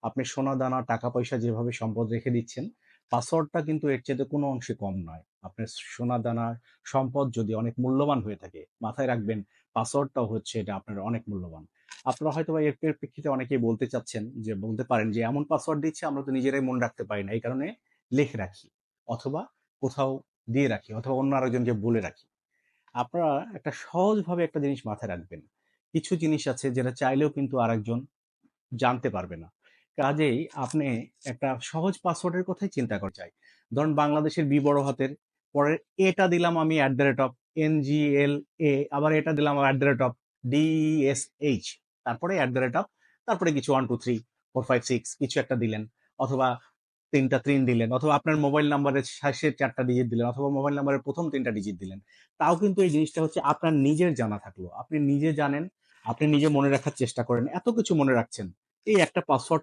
আপনি সোনা-দানা, টাকা-পয়সা যেভাবে সম্পদ রেখে দিচ্ছেন, পাসওয়ার্ডটা কিন্তু এর চাইতে কোনো অংশে কম নয়। আপনার সোনা-দানা, সম্পদ যদি অনেক মূল্যবান হয়ে থাকে, মাথায় রাখবেন পাসওয়ার্ডটাও হচ্ছে এটা আপনার অনেক মূল্যবান। আপনারা হয়তোবা এর প্রেক্ষিতে অনেকেই বলতে চাচ্ছেন যে বলতে পারেন যে, "এমন পাসওয়ার্ড দিচ্ছি আমরা তো নিজেরাই মনে রাখতে পারি না। এই কারণে লিখে রাখি অথবা কোথাও দিয়ে রাখি অথবা অন্য আরেকজনকে বলে রাখি।" আপনারা একটা সহজভাবে একটা জিনিস মাথায় রাখবেন। কিছু জিনিস আছে যেটা চাইলেও কিন্তু আরেকজন জানতে পারবে না। কাজেই আপনি একটা সহজ পাসওয়ার্ডের কথাই চিন্তা করা যায়। ধরুন বাংলাদেশের বি বড় হাতের, পরের এটা দিলাম আমি @NGLA আবার এটা দিলাম DESH তারপরে তারপরে কিছু 1 2 3 4 5 6 কিছু একটা দিলেন অথবা ৩ টা ৩ দিলেন অথবা আপনার মোবাইল নাম্বারের শেষের ৪ টা ডিজিট দিলেন অথবা মোবাইল নাম্বারের ১ম ৩ টা ডিজিট দিলেন। তাও কিন্তু এই জিনিসটা হচ্ছে আপনার নিজের জানা থাকলো। আপনি নিজে জানেন, আপনি নিজে মনে রাখার চেষ্টা করেন। এত কিছু মনে রাখছেন। এই একটা পাসওয়ার্ড